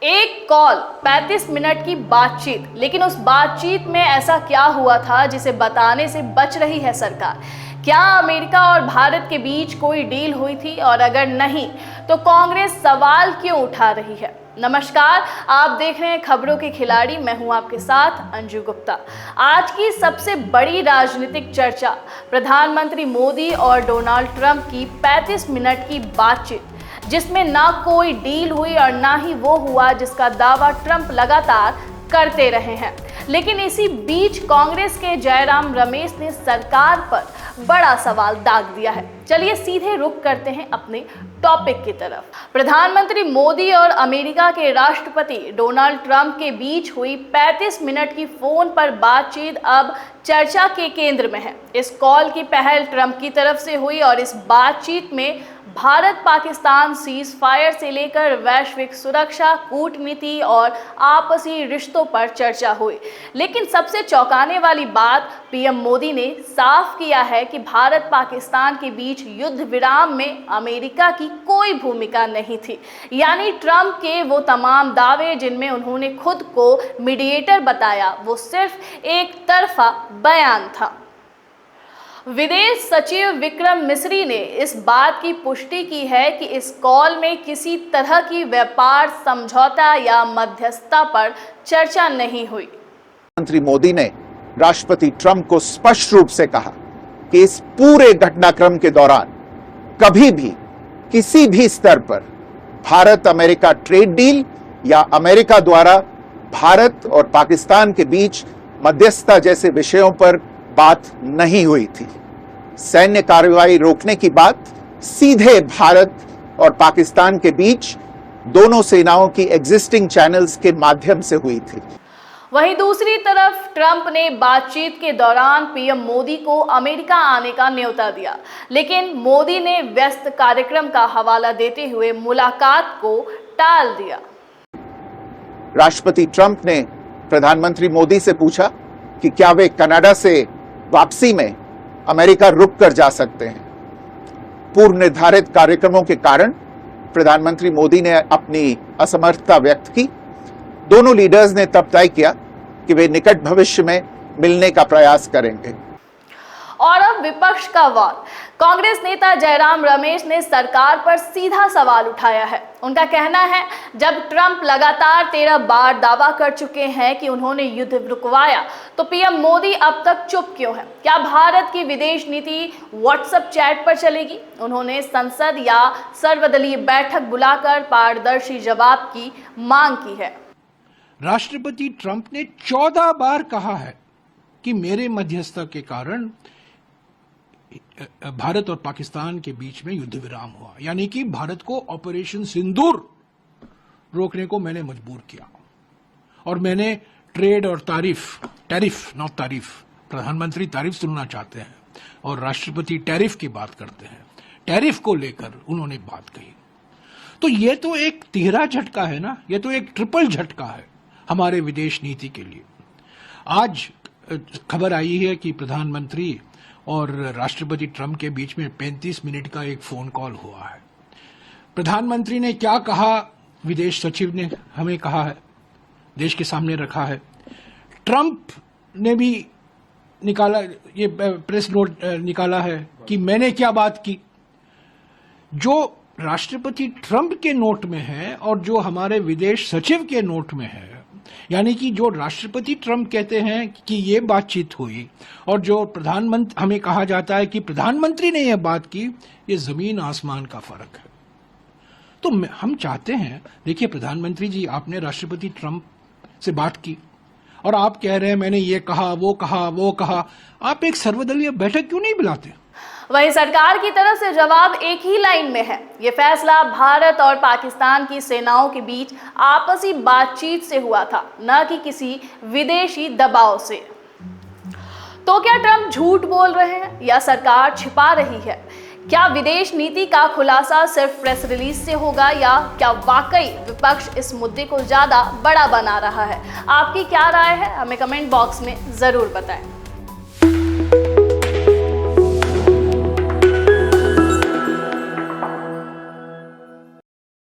एक call, 35 minute की बातचीत, लेकिन उस बातचीत में ऐसा क्या हुआ था जिसे बताने से बच रही है सरकार? क्या अमेरिका और भारत के बीच कोई डील हुई थी, और अगर नहीं तो कांग्रेस सवाल क्यों उठा रही है? नमस्कार, आप देख रहे हैं खबरों के खिलाड़ी। मैं हूं आपके साथ अंजू गुप्ता। आज की सबसे बड़ी राजनीतिक चर्चा प्रधानमंत्री मोदी और डोनाल्ड ट्रंप की 35 मिनट की बातचीत, जिसमें ना कोई डील हुई और ना ही वो हुआ जिसका दावा ट्रंप लगातार करते रहे हैं। लेकिन इसी बीच कांग्रेस के जयराम रमेश ने सरकार पर बड़ा सवाल दाग दिया है। चलिए सीधे रुख करते हैं अपने टॉपिक की तरफ। प्रधानमंत्री मोदी और अमेरिका के राष्ट्रपति डोनाल्ड ट्रंप के बीच हुई 35 मिनट की फोन पर बातचीत अब चर्चा के केंद्र में है। इस कॉल की पहल ट्रंप की तरफ से हुई और इस बातचीत में भारत पाकिस्तान सीज फायर से लेकर वैश्विक सुरक्षा, कूटनीति और आपसी रिश्तों पर चर्चा हुई। लेकिन सबसे चौंकाने वाली बात, पीएम मोदी ने साफ किया है कि भारत पाकिस्तान के बीच युद्ध विराम में अमेरिका की कोई भूमिका नहीं थी। यानी ट्रंप के वो तमाम दावे जिनमें उन्होंने खुद को मीडिएटर बताया, वो सिर्फ एक तरफा बयान था। विदेश सचिव विक्रम मिस्री ने इस बात की पुष्टि की है कि इस कॉल में किसी तरह की व्यापार समझौता या मध्यस्थता पर चर्चा नहीं हुई। प्रधानमंत्री मोदी ने राष्ट्रपति ट्रंप को स्पष्ट रूप से कहा कि इस पूरे घटनाक्रम के दौरान कभी भी किसी भी स्तर पर भारत अमेरिका ट्रेड डील या अमेरिका द्वारा भारत और पाकिस्तान के बीच मध्यस्थता जैसे विषयों पर बात नहीं हुई थी। सैन्य कार्रवाई रोकने की बात सीधे भारत और पाकिस्तान के बीच दोनों सेनाओं की एग्जिस्टिंग चैनल्स के माध्यम से हुई थी। वहीं दूसरी तरफ ट्रंप ने बातचीत के दौरान पीएम मोदी को अमेरिका आने का न्योता दिया, लेकिन मोदी ने व्यस्त कार्यक्रम का हवाला देते हुए मुलाकात को टाल दिया। राष्ट्रपति ट्रंप ने प्रधानमंत्री मोदी से पूछा कि क्या वे कनाडा से वापसी में अमेरिका रुक कर जा सकते हैं। पूर्व निर्धारित कार्यक्रमों के कारण प्रधानमंत्री मोदी ने अपनी असमर्थता व्यक्त की। दोनों लीडर्स ने तब तय किया कि वे निकट भविष्य में मिलने का प्रयास करेंगे। और अब विपक्ष का वार। कांग्रेस नेता जयराम रमेश ने सरकार पर सीधा सवाल उठाया है। उनका कहना है, जब ट्रंप लगातार 13 बार दावा कर चुके हैं कि उन्होंने युद्ध रुकवाया, तो पीएम मोदी अब तक चुप क्यों है? क्या भारत की विदेश नीति व्हाट्सएप चैट पर चलेगी? उन्होंने संसद या सर्वदलीय बैठक बुलाकर पारदर्शी जवाब की मांग की है। राष्ट्रपति ट्रंप ने 14 बार कहा है कि मेरे मध्यस्थता के कारण भारत और पाकिस्तान के बीच में युद्ध विराम हुआ, यानी कि भारत को ऑपरेशन सिंदूर रोकने को मैंने मजबूर किया। और मैंने ट्रेड और टैरिफ नॉट तारीफ, प्रधानमंत्री तारीफ सुनना चाहते हैं और राष्ट्रपति टैरिफ की बात करते हैं। टैरिफ को लेकर उन्होंने बात कही। तो ये तो एक तिहरा झटका है ना, ये तो एक ट्रिपल झटका है हमारे विदेश नीति के लिए। आज खबर आई है कि प्रधानमंत्री और राष्ट्रपति ट्रंप के बीच में 35 मिनट का एक फोन कॉल हुआ है। प्रधानमंत्री ने क्या कहा, विदेश सचिव ने हमें कहा है, देश के सामने रखा है। ट्रंप ने भी निकाला, ये प्रेस नोट निकाला है कि मैंने क्या बात की। जो राष्ट्रपति ट्रंप के नोट में है और जो हमारे विदेश सचिव के नोट में है, यानी कि जो राष्ट्रपति ट्रंप कहते हैं कि ये बातचीत हुई और जो प्रधानमंत्री हमें कहा जाता है कि प्रधानमंत्री ने यह बात की, ये जमीन आसमान का फर्क है। तो हम चाहते हैं, देखिए प्रधानमंत्री जी, आपने राष्ट्रपति ट्रंप से बात की और आप कह रहे हैं मैंने ये कहा, वो कहा। आप एक सर्वदलीय बैठक क्यों नहीं बुलाते? वहीं सरकार की तरफ से जवाब एक ही लाइन में है। ये फैसला भारत और पाकिस्तान की सेनाओं के बीच आपसी बातचीत से हुआ था, न कि किसी विदेशी दबाव से। तो क्या ट्रंप झूठ बोल रहे हैं या सरकार छिपा रही है? क्या विदेश नीति का खुलासा सिर्फ प्रेस रिलीज से होगा, या क्या वाकई विपक्ष इस मुद्दे को ज्यादा बड़ा बना रहा है? आपकी क्या राय है? हमें कमेंट बॉक्स में जरूर बताएं।